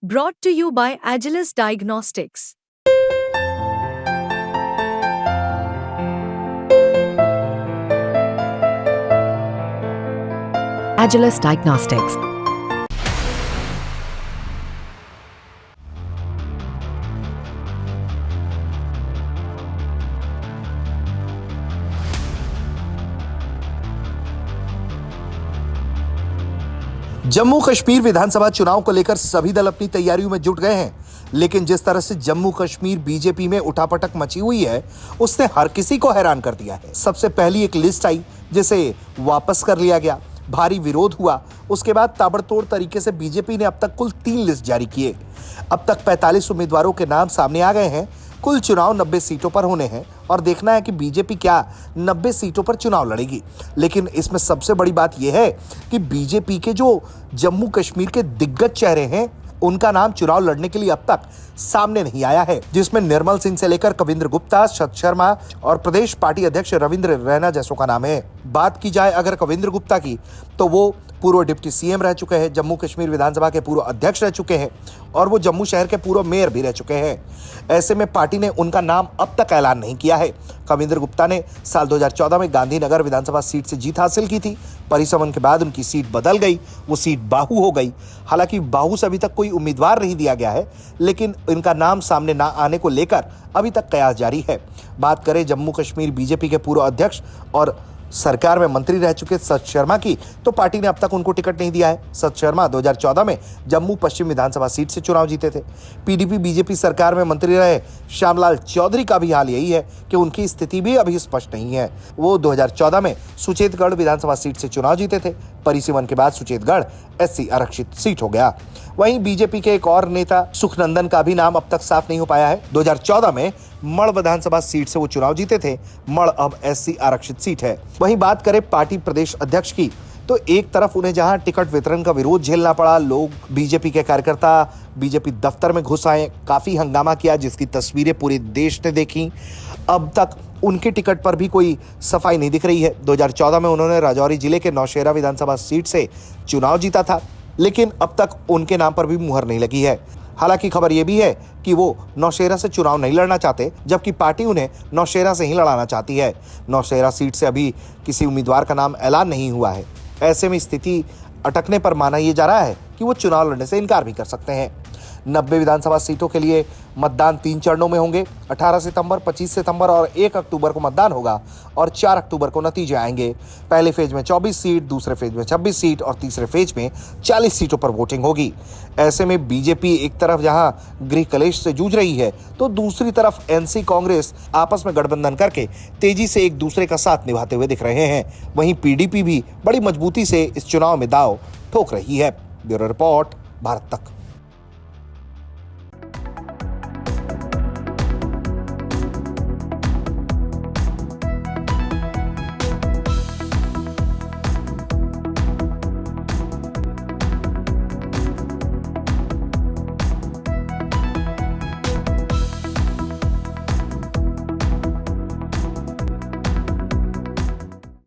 Brought to you by Agilus Diagnostics. Agilus Diagnostics. Jammu Kashmir विधानसभा चुनाव को लेकर सभी दल अपनी तैयारियों में जुट गए हैं, लेकिन जिस तरह से जम्मू कश्मीर बीजेपी में उठापटक मची हुई है, उसने हर किसी को हैरान कर दिया है। सबसे पहली एक लिस्ट आई जिसे वापस कर लिया गया, भारी विरोध हुआ। उसके बाद ताबड़तोड़ तरीके से बीजेपी ने अब तक कुल 3 लिस्ट जारी किए। अब तक 45 उम्मीदवारों के नाम सामने आ गए हैं। कुल चुनाव 90 सीटों पर होने हैं और देखना है कि बीजेपी क्या 90 सीटों पर चुनाव लड़ेगी। लेकिन इसमें सबसे बड़ी बात यह है कि बीजेपी के जो जम्मू कश्मीर के दिग्गज चेहरे हैं, उनका नाम चुनाव लड़ने के लिए अब तक सामने नहीं आया है, जिसमें निर्मल सिंह से लेकर कविंद्र गुप्ता, शरद शर्मा और प्रदेश पार्टी अध्यक्ष रविंद्र रैना जैसों का नाम है। बात की जाए अगर कविंद्र गुप्ता की, तो वो पूर्व डिप्टी सीएम रह चुके हैं, जम्मू कश्मीर विधानसभा के पूर्व अध्यक्ष रह चुके हैं और वो जम्मू शहर के पूर्व मेयर भी रह चुके हैं। ऐसे में पार्टी ने उनका नाम अब तक ऐलान नहीं किया है। कविंद्र गुप्ता ने साल 2014 में गांधीनगर विधानसभा सीट से जीत हासिल की थी। परिसमन के बाद उनकी सीट बदल गई, वो सीट बाहू हो गई। हालांकि बाहू से अभी तक कोई उम्मीदवार नहीं दिया गया है, लेकिन इनका नाम सामने ना आने को लेकर अभी तक कयास जारी है। बात करें जम्मू कश्मीर बीजेपी के पूर्व अध्यक्ष और सरकार में मंत्री रह चुके शरद शर्मा की, तो पार्टी ने अब तक उनको टिकट नहीं दिया है। शरद शर्मा 2014 में जम्मू पश्चिम विधानसभा सीट से चुनाव जीते थे। पीडीपी बीजेपी सरकार में मंत्री रहे श्यामलाल चौधरी का भी हाल यही है कि उनकी स्थिति भी अभी स्पष्ट नहीं है। वो 2014 में सुचेतगढ़ विधानसभा सीट से चुनाव जीते थे। परिसीमन के बाद सुचेतगढ़ एससी आरक्षित सीट हो गया। वहीं बीजेपी के एक और नेता सुखनंदन का भी नाम अब तक साफ नहीं हो पाया है। 2014 में मढ़ विधानसभा सीट से वो चुनाव जीते थे। मढ़ अब एससी आरक्षित सीट है। वहीं बात करें पार्टी प्रदेश अध्यक्ष की, तो एक तरफ उन्हें जहां टिकट वितरण का विरोध झेलना पड़ा, लोग बीजेपी के कार्यकर्ता बीजेपी दफ्तर में घुस आए, काफी हंगामा किया, जिसकी तस्वीरें पूरे देश ने देखी। अब तक उनके टिकट पर भी कोई सफाई नहीं दिख रही है। 2014 में उन्होंने राजौरी जिले के नौशेरा विधानसभा सीट से चुनाव जीता था, लेकिन अब तक उनके नाम पर भी मुहर नहीं लगी है। हालांकि खबर यह भी है कि वो नौशेरा से चुनाव नहीं लड़ना चाहते, जबकि पार्टी उन्हें नौशेरा से ही लड़ाना चाहती है। नौशेरा सीट से अभी किसी उम्मीदवार का नाम ऐलान नहीं हुआ है। ऐसे में स्थिति अटकने पर माना यह जा रहा है कि वो चुनाव लड़ने से इनकार भी कर सकते हैं। 90 विधानसभा सीटों के लिए मतदान 3 चरणों में होंगे। 18 सितंबर, 25 सितंबर और 1 अक्टूबर को मतदान होगा और 4 अक्टूबर को नतीजे आएंगे। पहले फेज में 24 सीट, दूसरे फेज में 26 सीट और तीसरे फेज में 40 सीटों पर वोटिंग होगी। ऐसे में बीजेपी एक तरफ जहां गृह कलेश से जूझ रही है, तो दूसरी तरफ एनसी कांग्रेस आपस में गठबंधन करके तेजी से एक दूसरे का साथ निभाते हुए दिख रहे हैं। वहीं पीडीपी भी बड़ी मजबूती से इस चुनाव में दांव ठोक रही है। ब्यूरो रिपोर्ट, भारत तक।